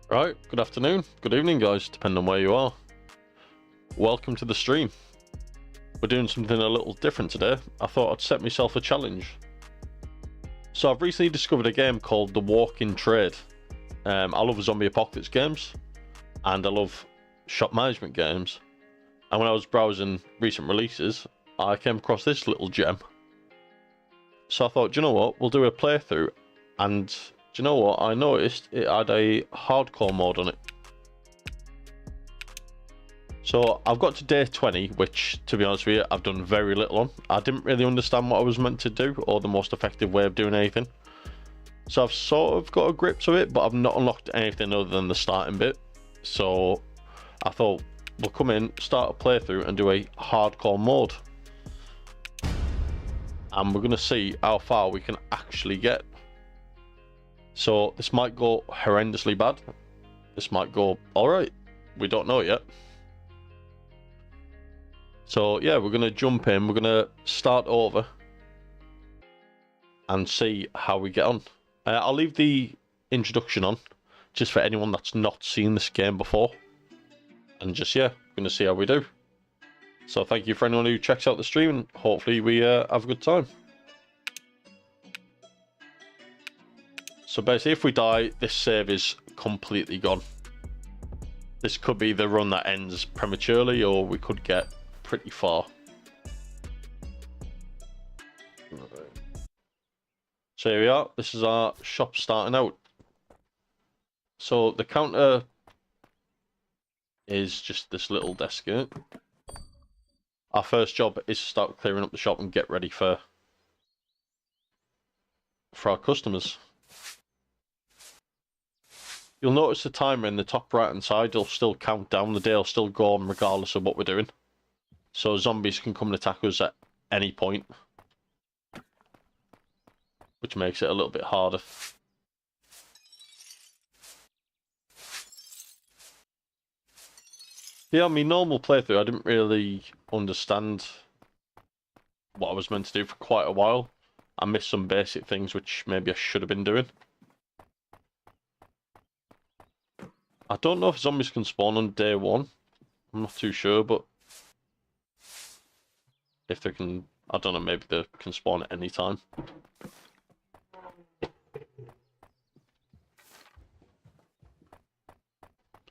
Right, good afternoon, good evening guys, depending on where you are. Welcome to the stream. We're doing something a little different today. I thought I'd set myself a challenge. So I've recently discovered a game called The Walking Trade. I love zombie apocalypse games, and I love shop management games. And when I was browsing recent releases, I came across this little gem. So I thought, do you know what, we'll do a playthrough, and do you know what, I noticed it had a hardcore mode on it. So I've got to day 20, which, to be honest with you, I've done very little on. I didn't really understand what I was meant to do, or the most effective way of doing anything. So I've sort of got a grip to it, but I've not unlocked anything other than the starting bit. So I thought, we'll come in, start a playthrough, and do a hardcore mode. And we're going to see how far we can actually get. So this might go horrendously bad. This might go alright. We don't know yet. So yeah, we're going to jump in, we're going to start over and see how we get on. I'll leave the introduction on, just for anyone that's not seen this game before. And just, yeah, we're going to see how we do. So thank you for anyone who checks out the stream, and hopefully we have a good time. So basically, if we die, this save is completely gone. This could be the run that ends prematurely, or we could get pretty far. So here we are. This is our shop starting out. So the counter is just this little desk here. Our first job is to start clearing up the shop and get ready for our customers. You'll notice the timer in the top right hand side will still count down. The day will still go on regardless of what we're doing. So zombies can come and attack us at any point, which makes it a little bit harder. Yeah, on my normal playthrough, I didn't really understand what I was meant to do for quite a while. I missed some basic things which maybe I should have been doing. I don't know if zombies can spawn on day 1. I'm not too sure, but if they can, I don't know, maybe they can spawn at any time.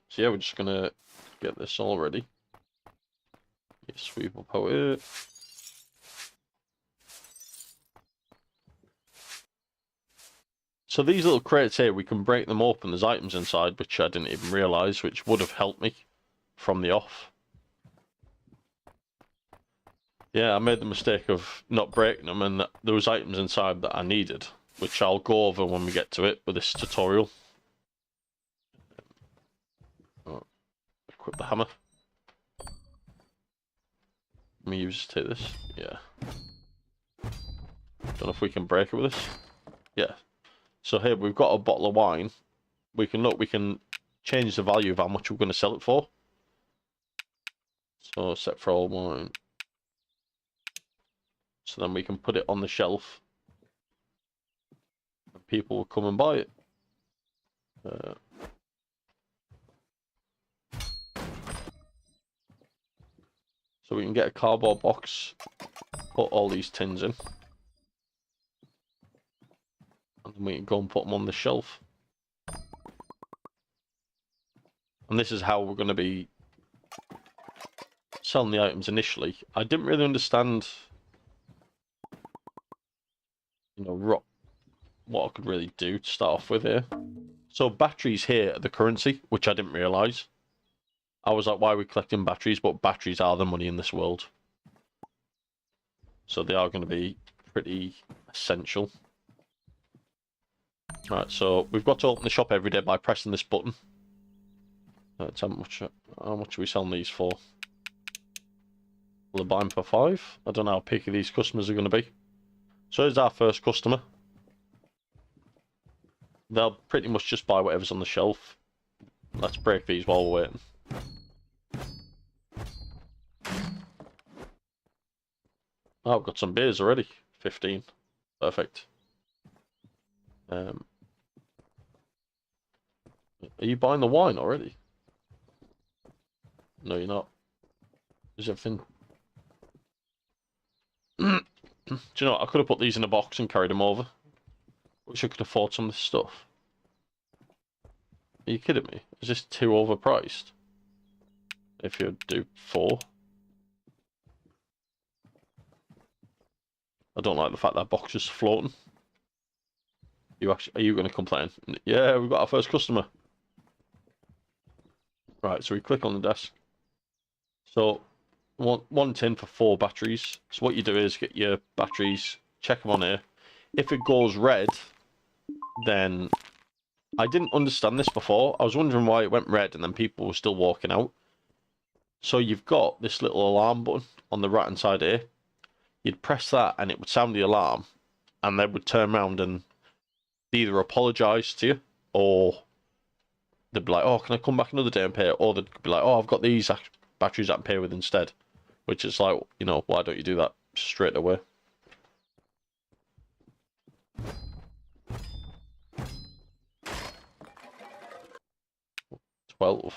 So yeah, we're just gonna get this all ready. Yeah, sweep up out here. So these little crates here, we can break them open. There's items inside, which I didn't even realise, which would have helped me from the off. Yeah, I made the mistake of not breaking them, and there was items inside that I needed, which I'll go over when we get to it with this tutorial. Equip the hammer. Let me take this. Yeah. Don't know if we can break it with this. Yeah. So here we've got a bottle of wine. We can change the value of how much we're going to sell it for. So set for all wine. So then we can put it on the shelf. And people will come and buy it. So we can get a cardboard box, put all these tins in. And then we can go and put them on the shelf. And this is how we're going to be selling the items initially. I didn't really understand, what I could really do to start off with here. So batteries here are the currency, which I didn't realise. I was like, why are we collecting batteries? But batteries are the money in this world. So they are going to be pretty essential. Alright, so we've got to open the shop every day by pressing this button. That's how much are we selling these for? We'll buy them for 5. I don't know how picky these customers are going to be. So here's our first customer. They'll pretty much just buy whatever's on the shelf. Let's break these while we're waiting. Oh, I've got some beers already. 15. Perfect. Are you buying the wine already? No, you're not. Is everything... Do you know what? I could have put these in a box and carried them over. Wish I could afford some of this stuff. Are you kidding me? Is this too overpriced? If you do 4. I don't like the fact that box is floating. Are you going to complain? Yeah, we've got our first customer. Right, so we click on the desk. So, one tin for 4 batteries. So what you do is get your batteries, check them on here. If it goes red, then... I didn't understand this before. I was wondering why it went red and then people were still walking out. So you've got this little alarm button on the right-hand side here. You'd press that and it would sound the alarm. And they would turn around and either apologise to you, or they'd be like, oh, can I come back another day and pay? Or they'd be like, oh, I've got these batteries I can pay with instead. Which is like, you know, why don't you do that straight away? $12.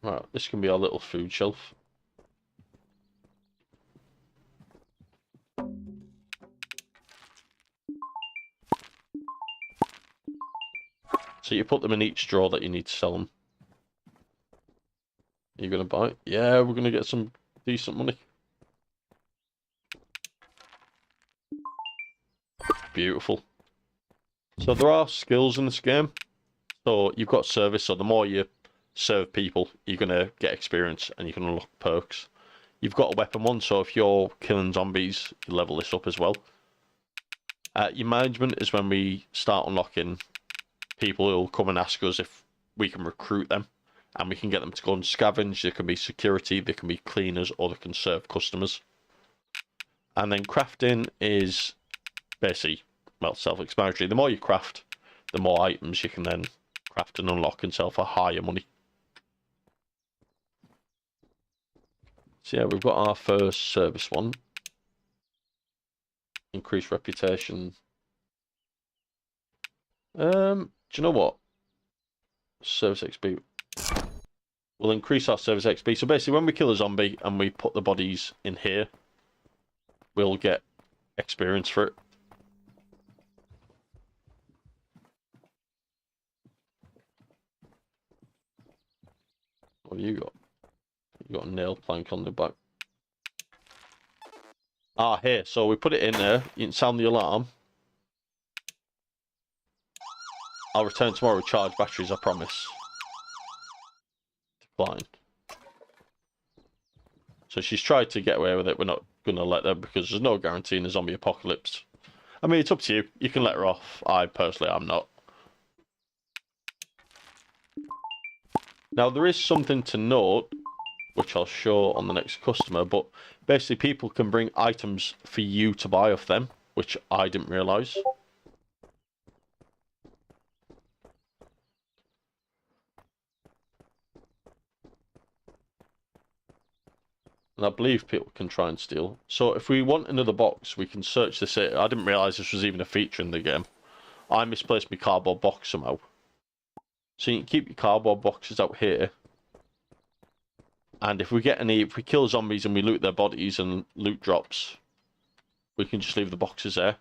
Right, this can be our little food shelf. So you put them in each drawer that you need to sell them. Are you going to buy it? Yeah, we're going to get some decent money. Beautiful. So there are skills in this game. So you've got service, so the more you serve people, you're going to get experience and you can unlock perks. You've got a weapon one, so if you're killing zombies, you level this up as well. Your management is when we start unlocking people who'll come and ask us if we can recruit them. And we can get them to go and scavenge. There can be security, there can be cleaners, or they can serve customers. And then crafting is basically, well, self-explanatory. The more you craft, the more items you can then craft and unlock and sell for higher money. So yeah, we've got our first service one. Increase reputation. Do you know what? Service XP. We'll increase our service XP. So basically, when we kill a zombie and we put the bodies in here, we'll get experience for it. What have you got? You got a nail plank on the back. Ah, here. So we put it in there. You can sound the alarm. I'll return tomorrow with charged batteries, I promise. Decline. So she's tried to get away with it. We're not going to let her because there's no guarantee in a zombie apocalypse. I mean, it's up to you. You can let her off. I personally am not. Now, there is something to note, which I'll show on the next customer, but basically people can bring items for you to buy off them, which I didn't realise. And I believe people can try and steal. So if we want another box, we can search this here. I didn't realise this was even a feature in the game. I misplaced my cardboard box somehow. So you can keep your cardboard boxes out here. And if we kill zombies and we loot their bodies and loot drops, we can just leave the boxes there.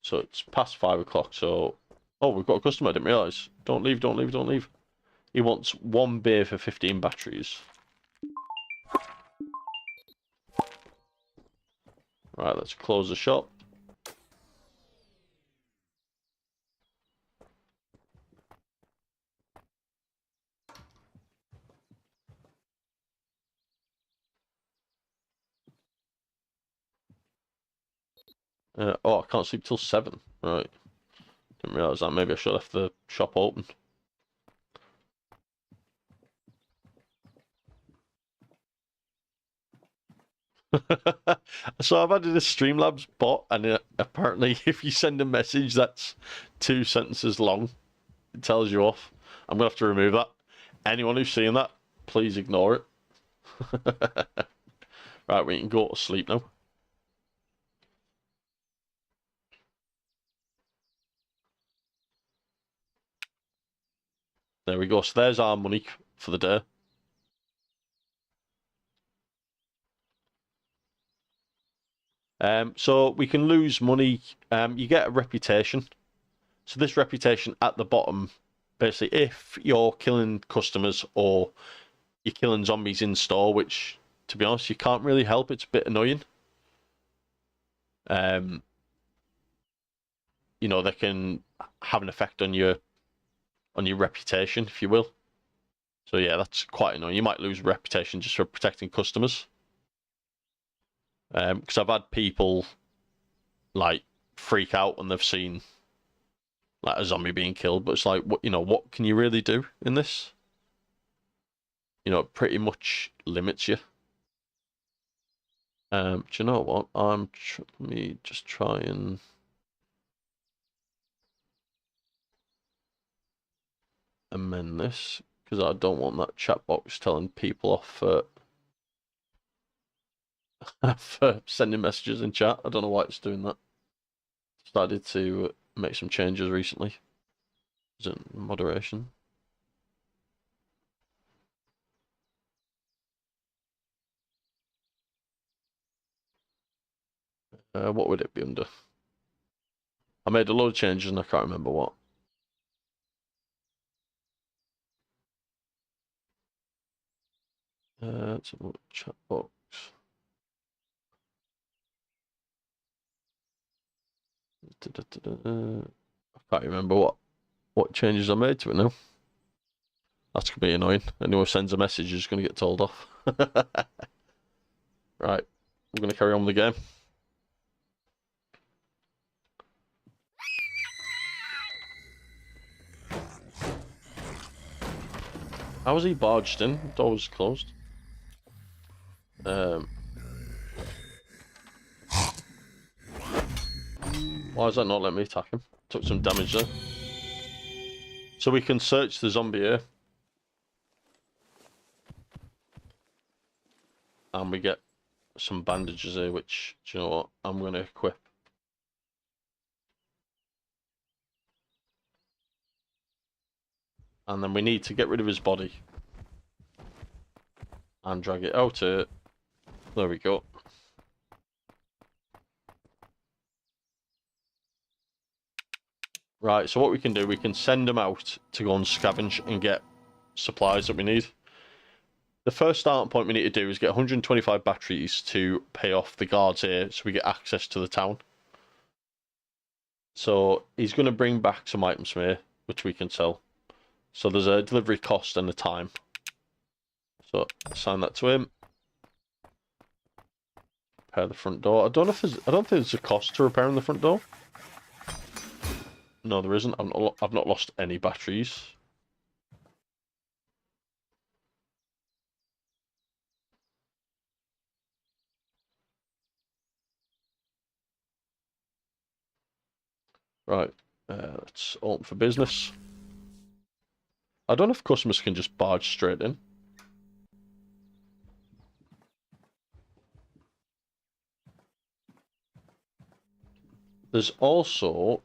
So it's past 5 o'clock, so... Oh, we've got a customer, I didn't realise. Don't leave, don't leave, don't leave. He wants 1 beer for 15 batteries. Right, let's close the shop. Oh, I can't sleep till 7. Right. Didn't realise that. Maybe I should have left the shop open. So I've added a Streamlabs bot, and apparently if you send a message that's 2 sentences long, it tells you off. I'm going to have to remove that. Anyone who's seeing that, please ignore it. Right, we can go to sleep now. There we go. So there's our money for the day. So we can lose money. You get a reputation. So this reputation at the bottom, basically, if you're killing customers or you're killing zombies in store, which, to be honest, you can't really help. It's a bit annoying. You know, they can have an effect on your reputation, if you will. So yeah, that's quite annoying. You might lose reputation just for protecting customers. Because I've had people like freak out when they've seen like a zombie being killed, but it's like, what can you really do in this? You know, it pretty much limits you. Do you know what? Let me just try and amend this because I don't want that chat box telling people off for for sending messages in chat. I don't know why it's doing that. Started to make some changes recently. Is it moderation? What would it be under? I made a load of changes and I can't remember what. It's a chat box. I can't remember what changes I made to it now. That's gonna be annoying. Anyone who sends a message is gonna get told off. Right, we're gonna carry on with the game. How was he barged in? The door was closed. Why is that not letting me attack him? Took some damage there. So we can search the zombie here. And we get some bandages here, which, do you know what? I'm going to equip. And then we need to get rid of his body. And drag it out here. There we go. Right, so what we can do, we can send them out to go and scavenge and get supplies that we need. The first starting point we need to do is get 125 batteries to pay off the guards here so we get access to the town. So he's going to bring back some items from here, which we can sell. So there's a delivery cost and a time. So assign that to him. Repair the front door. I don't think there's a cost to repairing the front door. No, there isn't. I've not lost any batteries. Right, let's open for business. I don't know if customers can just barge straight in. There's also...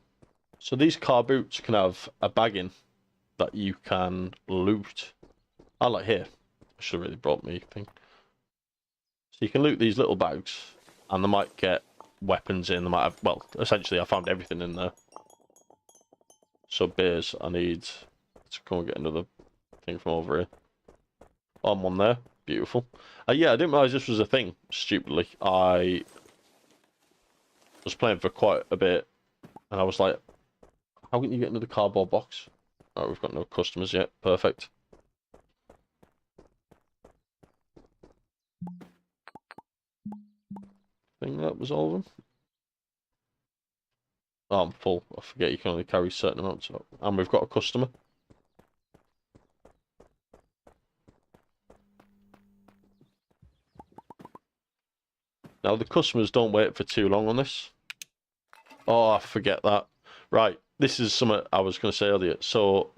So these car boots can have a bag in that you can loot. I like here. I should have really brought me a thing. So you can loot these little bags, and they might get weapons in. They might have... Well, essentially, I found everything in there. So beers, I need to go and get another thing from over here. On one there. Beautiful. Yeah, I didn't realise this was a thing, stupidly. I was playing for quite a bit, and I was like, how can you get into the cardboard box? Oh, we've got no customers yet. Perfect. I think that was all of them. Oh, I'm full. I forget you can only carry certain amounts. And we've got a customer. Now, the customers don't wait for too long on this. Oh, I forget that. Right, this is something I was going to say earlier. So,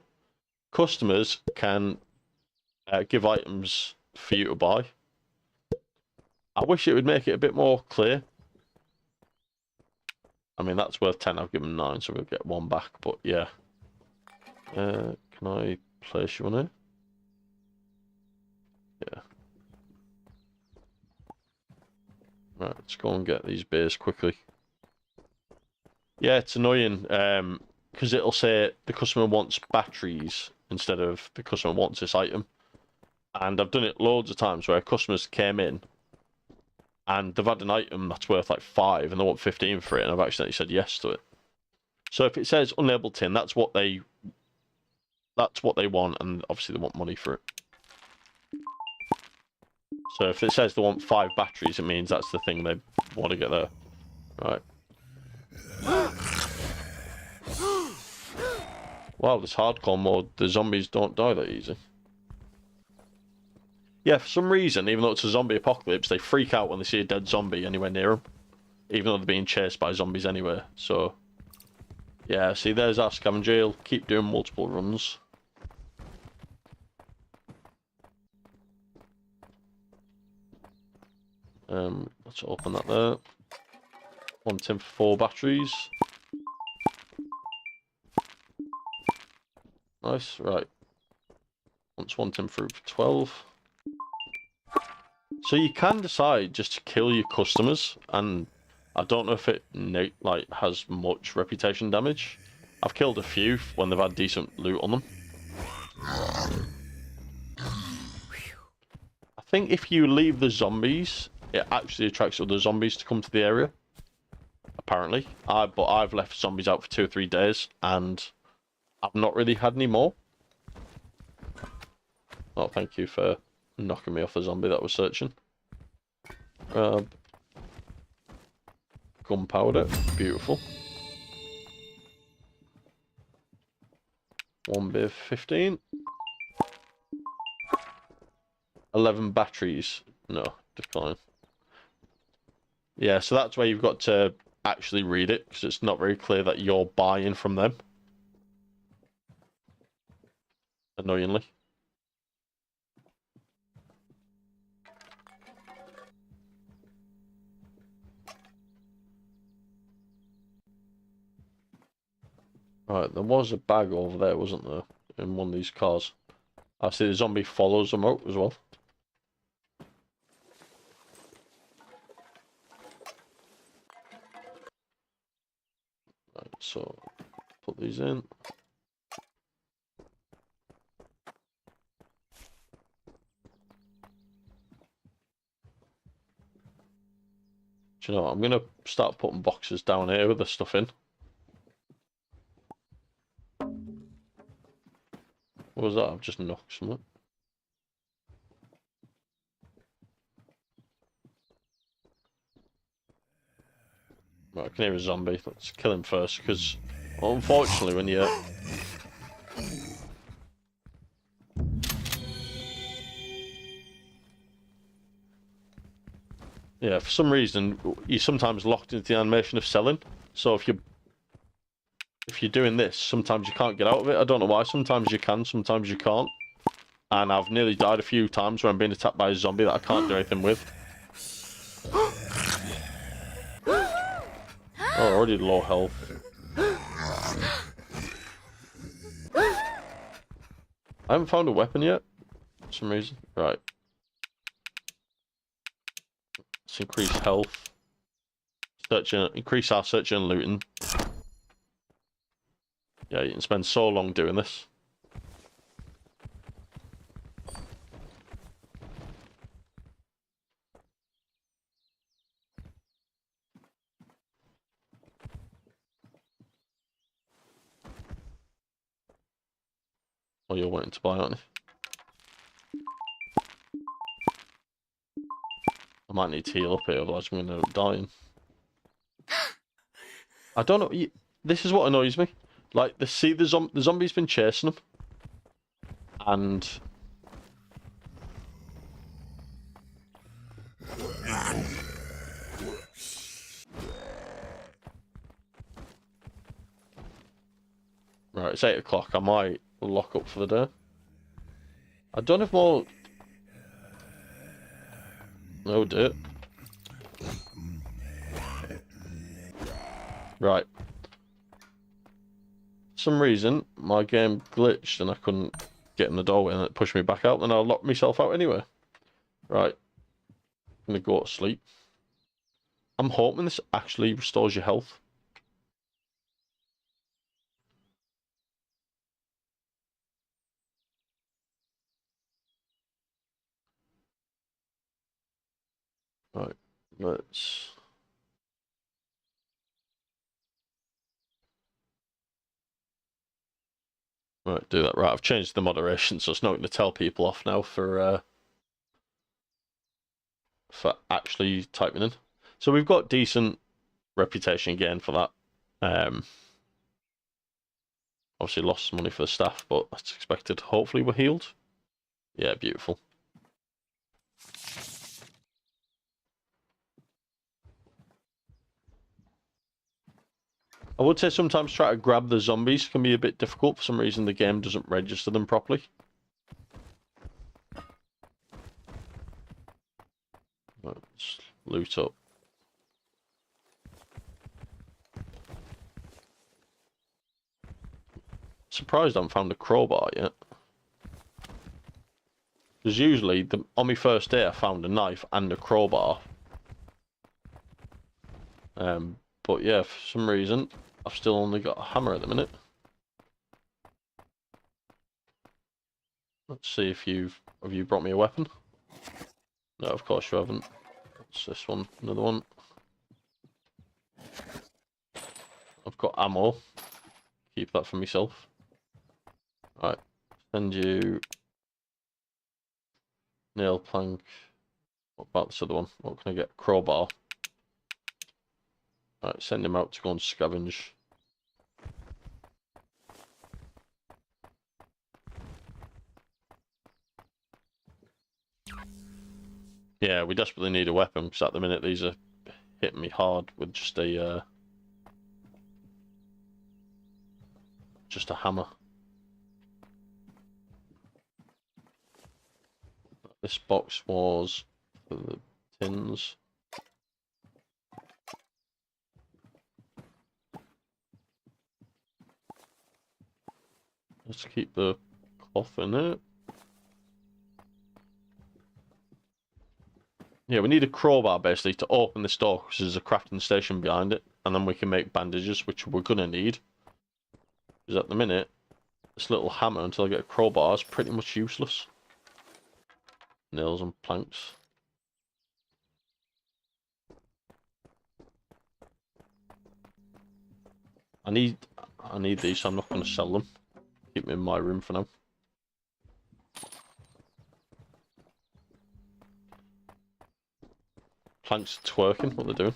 customers can give items for you to buy. I wish it would make it a bit more clear. I mean, that's worth 10. I've given 9, so we'll get 1 back. But, yeah. Can I place you on here. Yeah. Right, let's go and get these beers quickly. Yeah, it's annoying, because it'll say the customer wants batteries instead of the customer wants this item. And I've done it loads of times where customers came in and they've had an item that's worth like 5 and they want 15 for it, and I've accidentally said yes to it. So if it says unlabeled tin, that's what they want, and obviously they want money for it. So if it says they want 5 batteries, it means that's the thing they want to get there. Right. Wow, this hardcore mode, the zombies don't die that easy. Yeah, for some reason, even though it's a zombie apocalypse, they freak out when they see a dead zombie anywhere near them. Even though they're being chased by zombies anyway, so... Yeah, see, there's our scavenger. He'll keep doing multiple runs. Let's open that there. 1 tin for 4 batteries. Nice, right. Once 1 tin for 12. So you can decide just to kill your customers, and I don't know if it has much reputation damage. I've killed a few when they've had decent loot on them. I think if you leave the zombies, it actually attracts other zombies to come to the area. Apparently. But I've left zombies out for 2 or 3 days, and I've not really had any more. Oh, thank you for knocking me off a zombie that was searching. Gunpowder, beautiful. 1 beer 15. 11 batteries. No, decline. Yeah, so that's where you've got to actually read it, because it's not very clear that you're buying from them. Annoyingly. Right, there was a bag over there, wasn't there? In one of these cars. I see the zombie follows them out as well. Right, so put these in. Do you know what? I'm gonna start putting boxes down here with the stuff in. What was that? I've just knocked something. Right, I can hear a zombie. Let's kill him first, because unfortunately when you... Yeah, for some reason, you're sometimes locked into the animation of selling. So if you're doing this, sometimes you can't get out of it. I don't know why. Sometimes you can, sometimes you can't. And I've nearly died a few times where I'm being attacked by a zombie that I can't do anything with. Oh, already low health. I haven't found a weapon yet, for some reason. Right. Let's increase health. Increase our searching and looting. Yeah, you can spend so long doing this. Oh, you're wanting to buy, aren't you? I might need to heal up here, otherwise I'm going to end up dying. I don't know. This is what annoys me. Like, the zombie's been chasing them. And... Right, it's 8 o'clock. I might lock up for the day. I don't have more... Oh dear. Right. For some reason, my game glitched and I couldn't get in the doorway and it push me back out, then I'll lock myself out anyway. Right. I'm going to go to sleep. I'm hoping this actually restores your health. Right. Let's... Right, do that. Right, I've changed the moderation, so it's not going to tell people off now for actually typing in. So we've got decent reputation again for that. Obviously lost some money for the staff, but that's expected. Hopefully we're healed. Yeah, beautiful. I would say sometimes try to grab the zombies can be a bit difficult. For some reason the game doesn't register them properly. Let's loot up. Surprised I haven't found a crowbar yet. Because usually, on my first day, I found a knife and a crowbar. But yeah, for some reason, I've still only got a hammer at the minute. Let's see if have you brought me a weapon? No, of course you haven't. What's this one? Another one. I've got ammo. Keep that for myself. Right, send you nail plank. What about this other one? What can I get? Crowbar. Right, send him out to go and scavenge. Yeah, we desperately need a weapon, because at the minute these are hitting me hard with just a hammer. This box was for the tins. Let's keep the cloth in it. Yeah, we need a crowbar basically to open this door, because there's a crafting station behind it, and then we can make bandages, which we're gonna need. Because at the minute, this little hammer, until I get a crowbar, is pretty much useless. Nails and planks. I need these, so I'm not going to sell them. Keep them in my room for now. Planks twerking, what they're doing.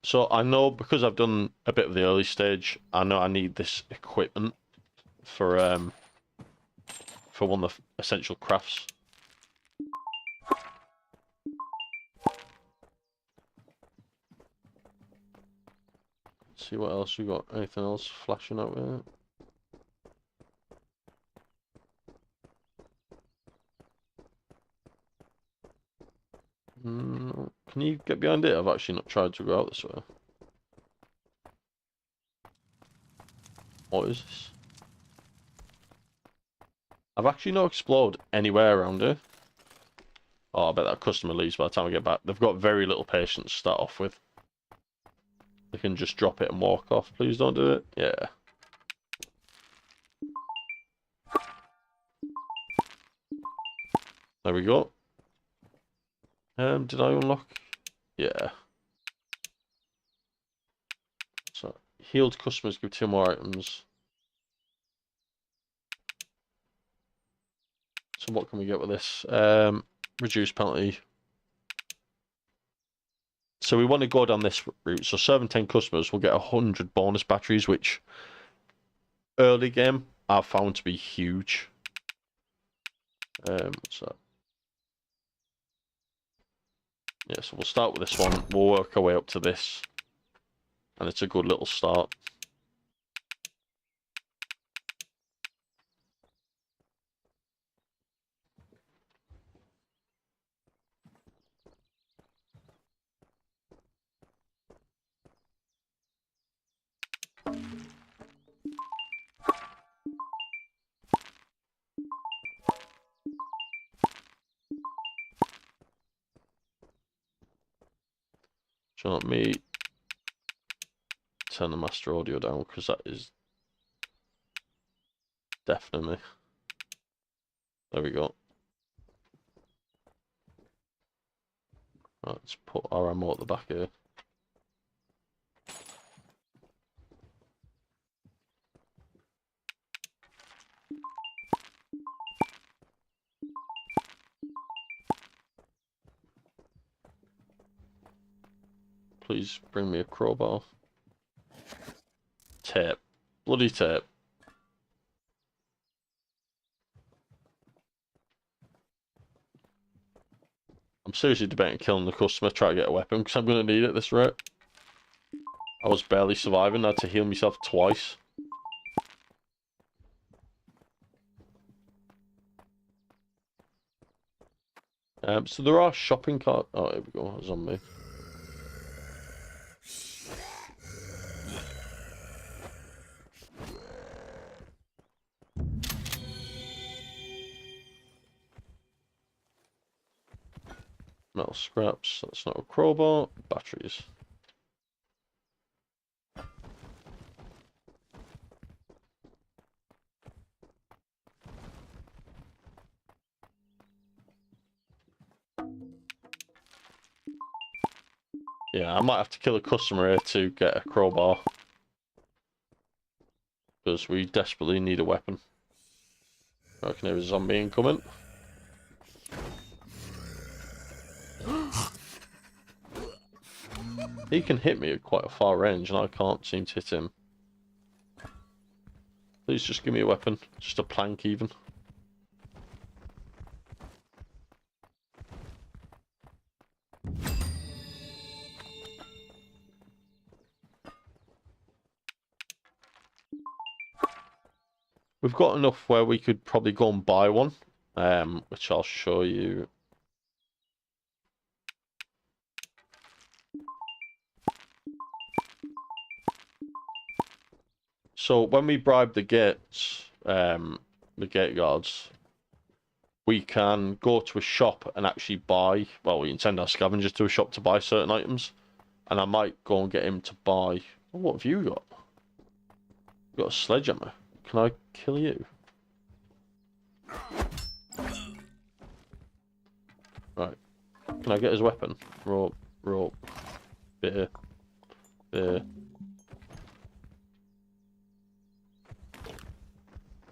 So I know, because I've done a bit of the early stage, I know I need this equipment for one of the essential crafts. Let's see what else we got. Anything else flashing out there? No. Can you get behind it? I've actually not tried to go out this way. What is this? I've actually not explored anywhere around here. Oh, I bet that customer leaves by the time I get back. They've got very little patience to start off with. They can just drop it and walk off. Please don't do it. Yeah. There we go. Did I unlock? Yeah. So, healed customers give 2 more items. So what can we get with this? Reduce penalty. So we want to go down this route. So serving 10 customers will get 100 bonus batteries, which early game I've found to be huge. So yeah, so we'll start with this one. We'll work our way up to this, and it's a good little start. So let me turn the master audio down, because that is deafening me. There we go. Right, let's put our ammo at the back here. Please bring me a crowbar. Tape. Bloody tape. I'm seriously debating killing the customer, try to get a weapon, because I'm going to need it at this rate. I was barely surviving, I had to heal myself twice. So there are shopping carts. Oh, here we go, a zombie. Metal scraps, that's not a crowbar. Batteries. Yeah, I might have to kill a customer here to get a crowbar. Because we desperately need a weapon. I reckon there's a zombie incoming. He can hit me at quite a far range and I can't seem to hit him. Please just give me a weapon. Just a plank even. We've got enough where we could probably go and buy one, which I'll show you. So when we bribe the gates, the gate guards, we can go to a shop and actually buy, well, we can send our scavengers to a shop to buy certain items. And I might go and get him to buy... Oh, what have you got? You've got a sledgehammer. Can I kill you? Right. Can I get his weapon? Rope, rope, beer, beer.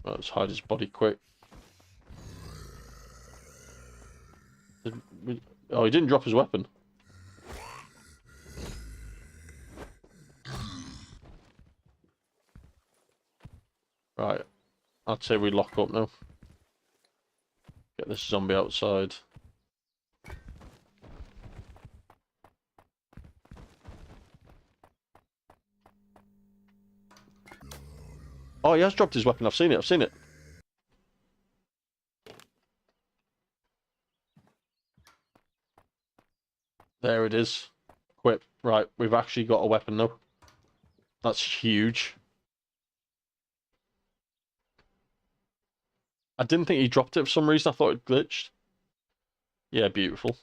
Right, let's hide his body quick. Oh, he didn't drop his weapon. Right. I'd say we lock up now. Get this zombie outside. Oh, he has dropped his weapon. I've seen it. I've seen it. There it is. Equip. Right, we've actually got a weapon now. That's huge. I didn't think he dropped it for some reason. I thought it glitched. Yeah, beautiful.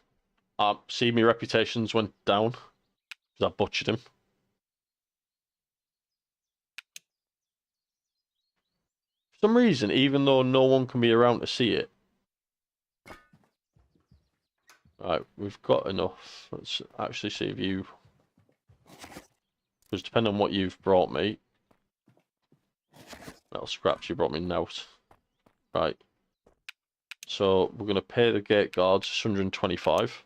See, my reputations went down because I butchered him. For some reason, even though no one can be around to see it. Right, we've got enough. Let's actually see if you... Because depending on what you've brought me... Metal scraps, you brought me note. Right. So, we're going to pay the gate guards 125.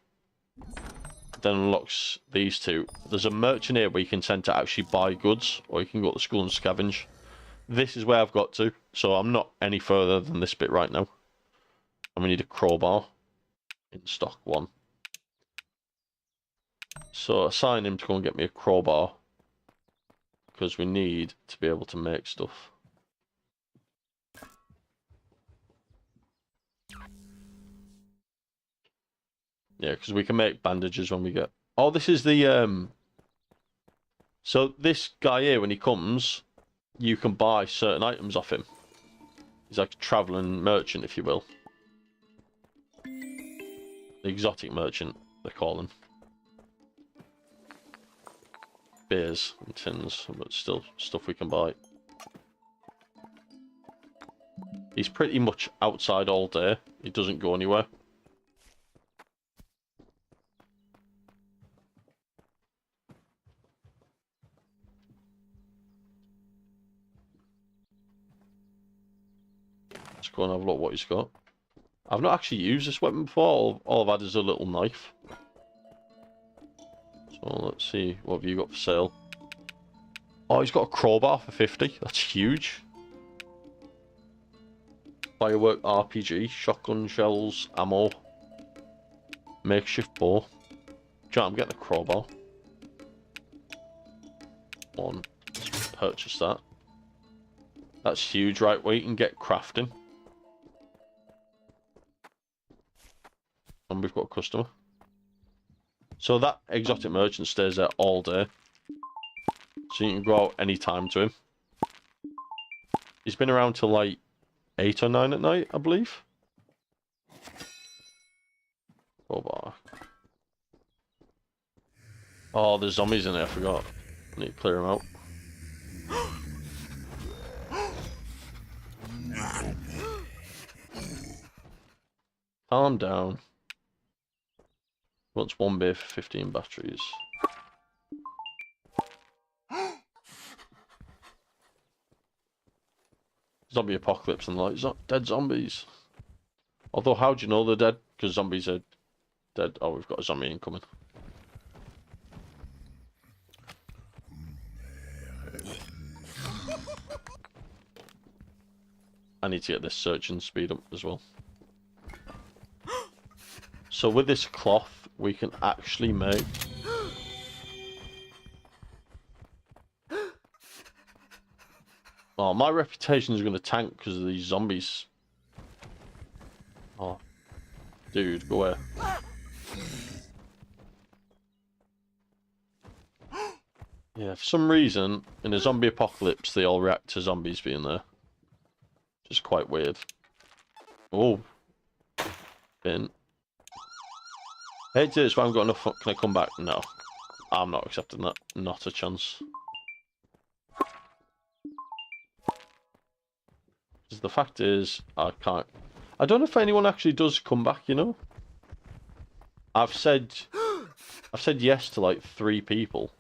Then unlocks these two. There's a merchant here where you can send to actually buy goods, or you can go to school and scavenge. This is where I've got to, so I'm not any further than this bit right now. And we need a crowbar. In stock 1. So assign him to go and get me a crowbar. Because we need to be able to make stuff. Yeah, because we can make bandages when we get... Oh, this is the... So this guy here, when he comes, you can buy certain items off him. He's like a travelling merchant, if you will. The exotic merchant, they call him. beers and tins, but still stuff we can buy. He's pretty much outside all day. He doesn't go anywhere. Let's go and have a look what he's got. I've not actually used this weapon before. All I've had is a little knife. So let's see, what have you got for sale? Oh, he's got a crowbar for 50. That's huge. Firework RPG, shotgun shells, ammo, makeshift bow. Do you know, I'm getting a crowbar. One, let's purchase that. That's huge, right? Where you can get crafting. And we've got a customer. So that exotic merchant stays there all day. So you can go out any time to him. He's been around till like 8 or 9 at night, I believe. Crowbar. Oh, there's zombies in there, I forgot. I need to clear them out. Calm down. Wants 1 beer for 15 batteries. Zombie apocalypse and like dead zombies. Although, how do you know they're dead? Because zombies are dead. Oh, we've got a zombie incoming. I need to get this search and speed up as well. So with this cloth, we can actually make... Oh, my reputation is going to tank because of these zombies. Oh, dude, go away. Yeah, for some reason, in a zombie apocalypse, they all react to zombies being there. Which is quite weird. Oh. Bin. I hate to do this, but I haven't got enough. Can I come back? No. I'm not accepting that. Not a chance. The fact is, I can't... I don't know if anyone actually does come back, you know? I've said yes to like 3 people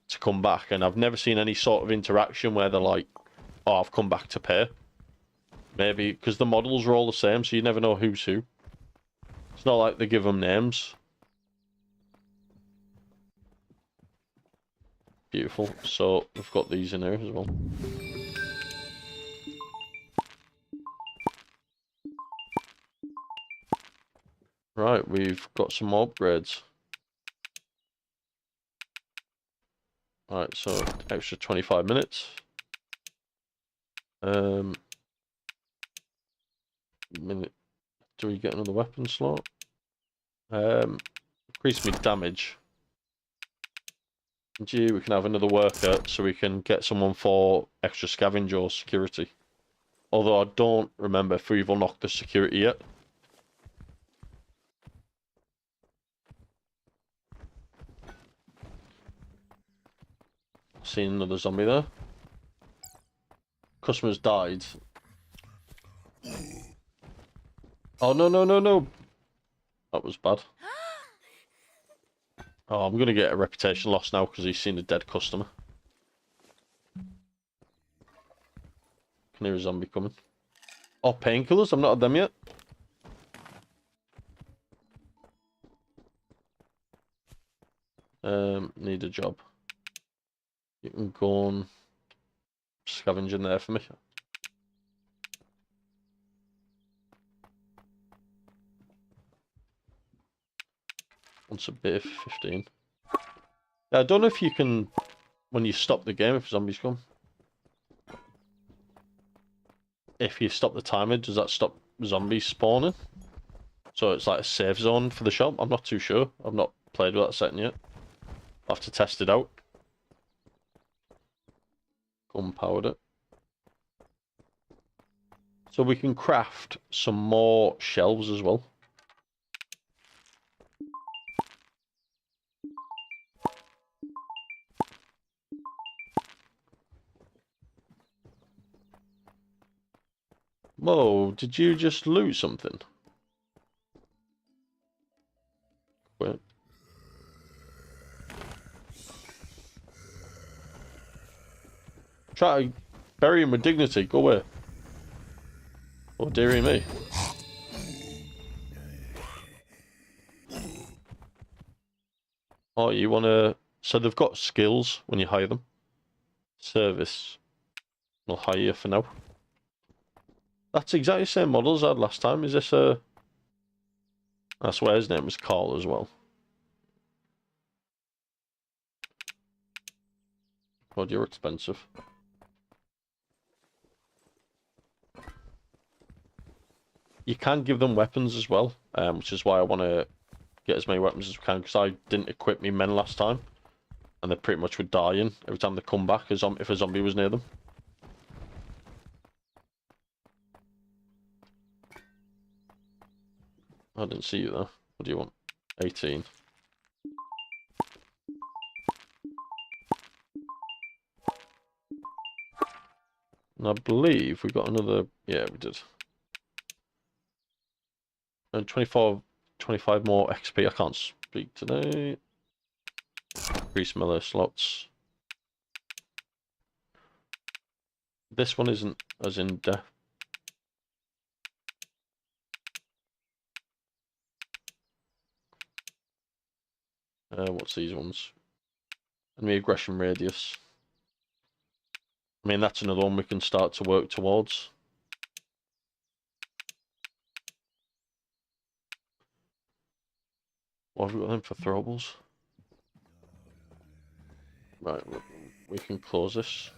to come back, and I've never seen any sort of interaction where they're like, oh, I've come back to pay. Maybe because the models are all the same, so you never know who's who. It's not like they give them names. Beautiful. So we've got these in here as well. Right, we've got some more upgrades. Alright, so extra 25 minutes. Minute. Do we get another weapon slot? Increase me damage. Gee, we can have another worker so we can get someone for extra scavenge or security. Although I don't remember if we've unlocked the security yet. Seen another zombie there. Customers died. Oh, no, no, no, no. That was bad. Oh, I'm going to get a reputation loss now because he's seen a dead customer. Can hear a zombie coming. Oh, painkillers? I've not had them yet. Need a job. You can go and scavenge in there for me. Once a bit of 15. Yeah, I don't know if you can, when you stop the game, if zombies come. If you stop the timer, does that stop zombies spawning? So it's like a safe zone for the shop? I'm not too sure. I've not played with that setting yet. I'll have to test it out. Gunpowder. So we can craft some more shelves as well. Whoa, did you just loot something? Wait. Try to bury him with dignity. Go away. Oh, dearie me. Oh, you want to... So they've got skills when you hire them. Service. I'll hire you for now. That's exactly the same model as I had last time. Is this a... I swear his name is Carl as well. God, you're expensive. You can give them weapons as well, which is why I want to get as many weapons as we can, because I didn't equip me men last time, and they pretty much were dying every time they come back if a zombie was near them. I didn't see you there. What do you want? 18. And I believe we got another... Yeah, we did. And 25 more XP. I can't speak today. Increase melee slots. This one isn't as in depth. What's these ones? Enemy aggression radius. I mean, that's another one we can start to work towards. What have we got them for throwables? Right, we can close this.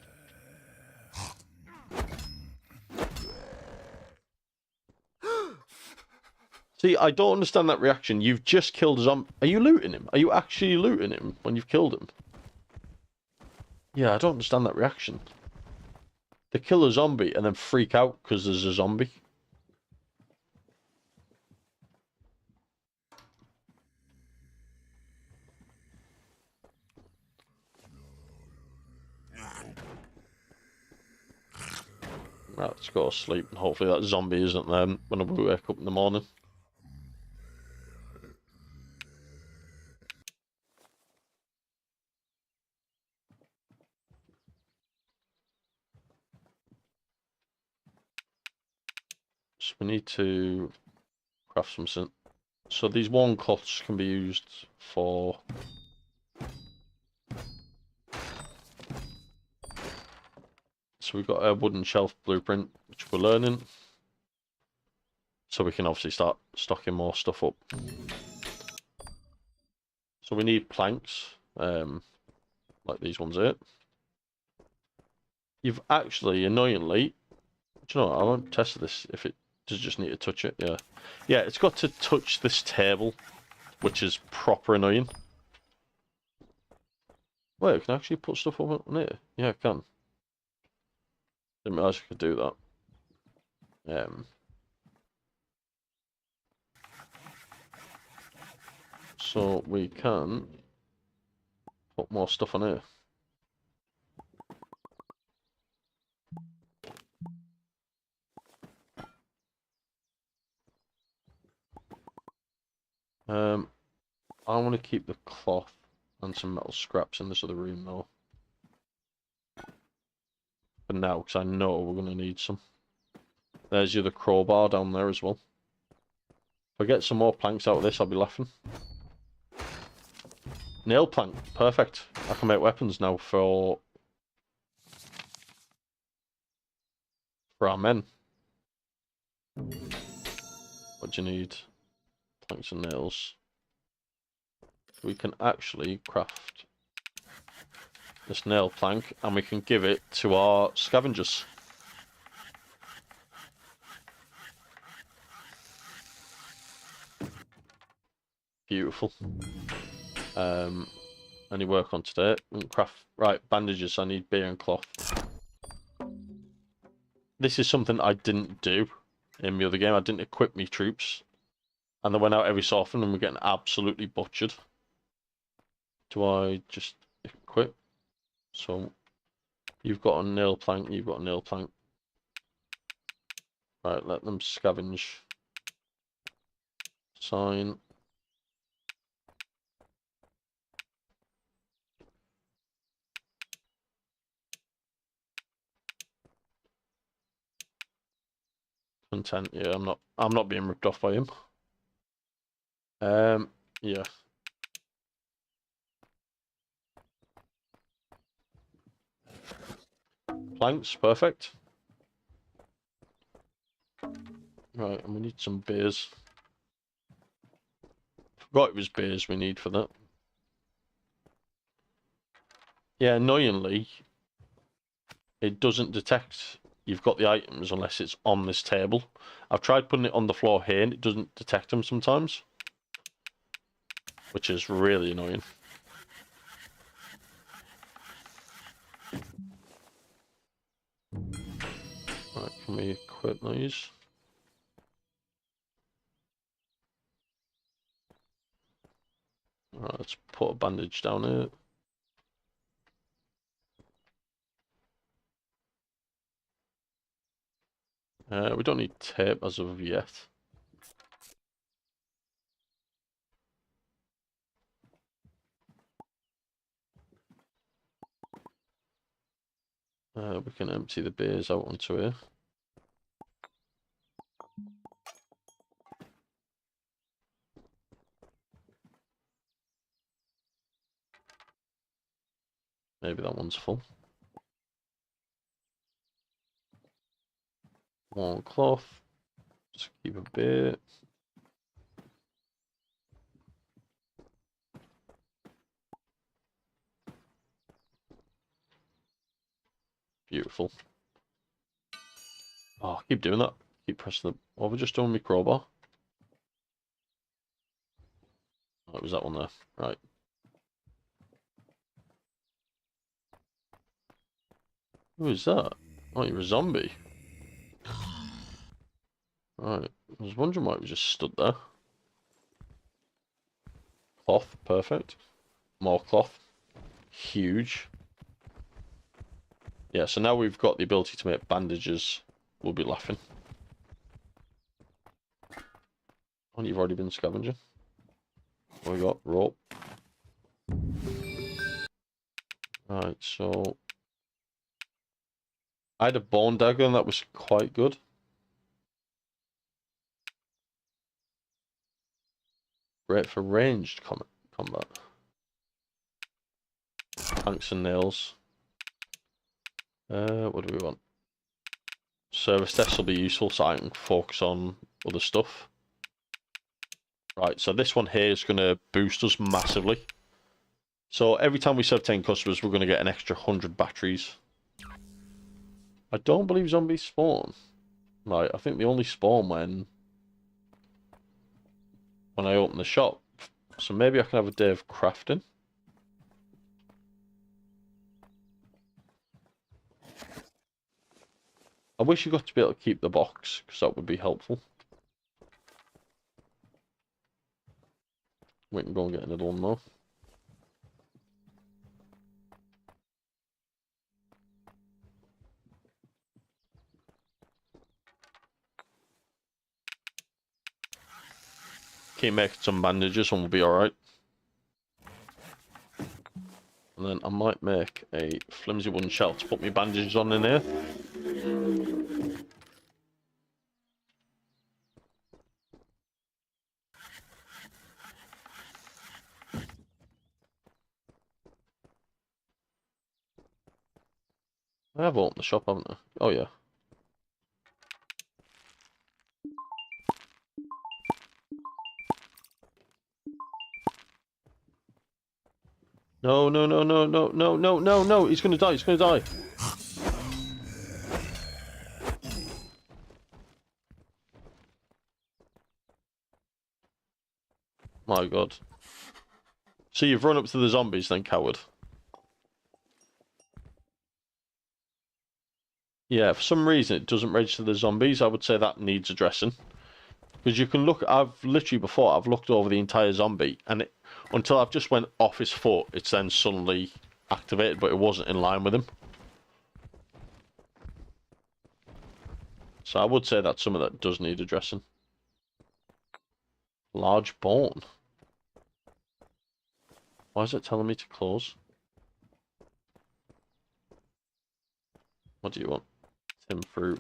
See, I don't understand that reaction. You've just killed a zombie. Are you looting him? Are you actually looting him when you've killed him? Yeah, I don't understand that reaction. They kill a zombie and then freak out because there's a zombie. Right, let's go to sleep and hopefully that zombie isn't there when we wake up in the morning. So we need to craft something. So these worn cloths can be used for... So we've got a wooden shelf blueprint, which we're learning. So we can obviously start stocking more stuff up. So we need planks, like these ones here. You've actually, annoyingly... Do you know what? I won't test this if it does just need to touch it, yeah. Yeah, it's got to touch this table, which is proper annoying. Wait, I can actually put stuff up on here? Yeah, I can. Didn't realise I could do that. So we can put more stuff on here. I want to keep the cloth and some metal scraps in this other room though. For now, because I know we're going to need some. There's the other crowbar down there as well. If I get some more planks out of this, I'll be laughing. Nail plank, perfect. I can make weapons now for our men. What do you need? Planks and nails. We can actually craft this nail plank and we can give it to our scavengers. Beautiful. Any work on today? We can craft... Right, bandages. I need beer and cloth. This is something I didn't do in the other game. I didn't equip me troops. And they went out every so often and we're getting absolutely butchered. Do I just equip? So, you've got a nail plank, you've got a nail plank. Right, let them scavenge. Sign. Content. Yeah, I'm not being ripped off by him. Yeah. Planks, perfect. Right, and we need some beers. Forgot it was beers we need for that. Yeah, annoyingly, it doesn't detect you've got the items unless it's on this table. I've tried putting it on the floor here and it doesn't detect them sometimes, which is really annoying. Right, can we equip these? Right, let's put a bandage down here. We don't need tape as of yet. We can empty the beers out onto here. Maybe that one's full. One cloth. Just keep a beer. Beautiful. Oh, keep doing that. Keep pressing the... What have we just done with my crowbar? Oh, it was that one there. Right. Who is that? Oh, you're a zombie. Right. I was wondering why it was just stood there. Cloth. Perfect. More cloth. Huge. Yeah, so now we've got the ability to make bandages. We'll be laughing. Oh, you've already been scavenging. What we got? Rope. Right, so... I had a bone dagger and that was quite good. Great for ranged combat. Planks and nails. What do we want? Service tests will be useful so I can focus on other stuff. Right, so this one here is going to boost us massively. So every time we serve 10 customers, we're going to get an extra 100 batteries. I don't believe zombies spawn. Right, I think they only spawn when I open the shop. So maybe I can have a day of crafting. I wish you got to be able to keep the box, because that would be helpful. We can go and get another one though. Keep making some bandages and we'll be alright. And then I might make a flimsy wooden shelf to put my bandages on in here. I have opened the shop, haven't I? Oh yeah. No, no, no, no, no, no, no, no, no. He's gonna die, he's gonna die. My god. So you've run up to the zombies then, coward. Yeah, for some reason it doesn't register the zombies. I would say that needs addressing. Because you can look, I've looked over the entire zombie, and until I've just went off his foot, it's then suddenly activated, but it wasn't in line with him. So I would say that's something that does need addressing. Large bone. Why is it telling me to close? What do you want? Tim fruit.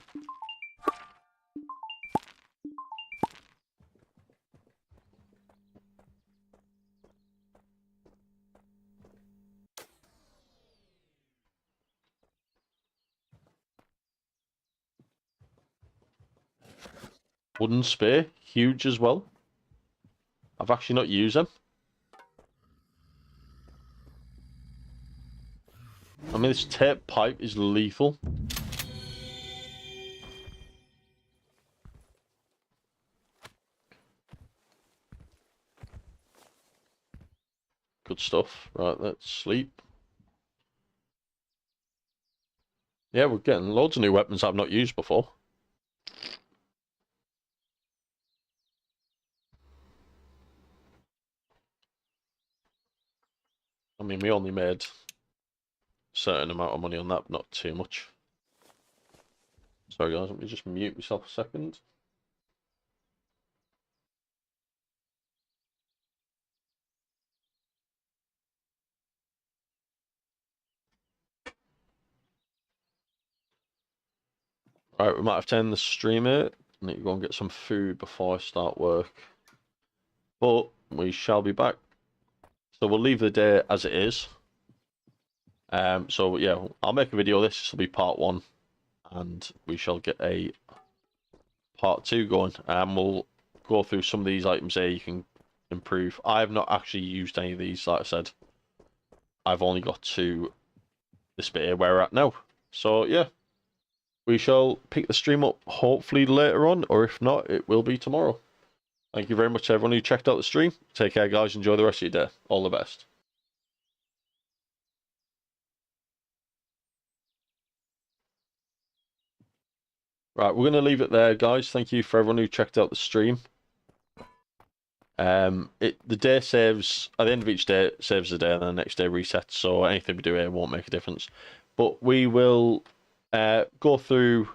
Wooden spear, huge as well. I've actually not used them. I mean, this tape pipe is lethal. Good stuff. Right, let's sleep. Yeah, we're getting loads of new weapons I've not used before. I mean, we only made a certain amount of money on that, not too much. Sorry guys, let me just mute myself a second. Right, we might have to end the stream here. I need to go and get some food before I start work. But we shall be back. So we'll leave the day as it is. So yeah, I'll make a video of this. This will be part 1. And we shall get a part 2 going. And we'll go through some of these items here you can improve. I have not actually used any of these, like I said. I've only got to this bit here where we're at now. So yeah, we shall pick the stream up hopefully later on, or if not, it will be tomorrow. Thank you very much to everyone who checked out the stream. Take care guys, enjoy the rest of your day. All the best. Right, we're going to leave it there guys. Thank you for everyone who checked out the stream. The day saves, at the end of each day, it saves the day, and then the next day resets, so anything we do here won't make a difference. But we will go through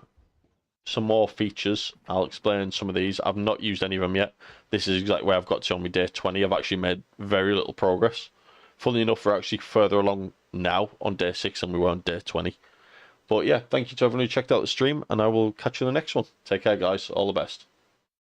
some more features. I'll explain some of these. I've not used any of them yet. This is exactly where I've got to on my day 20. I've actually made very little progress. Funnily enough, we're actually further along now on day 6 than we were on day 20. But yeah, thank you to everyone who checked out the stream, and I will catch you in the next one. Take care guys, all the best.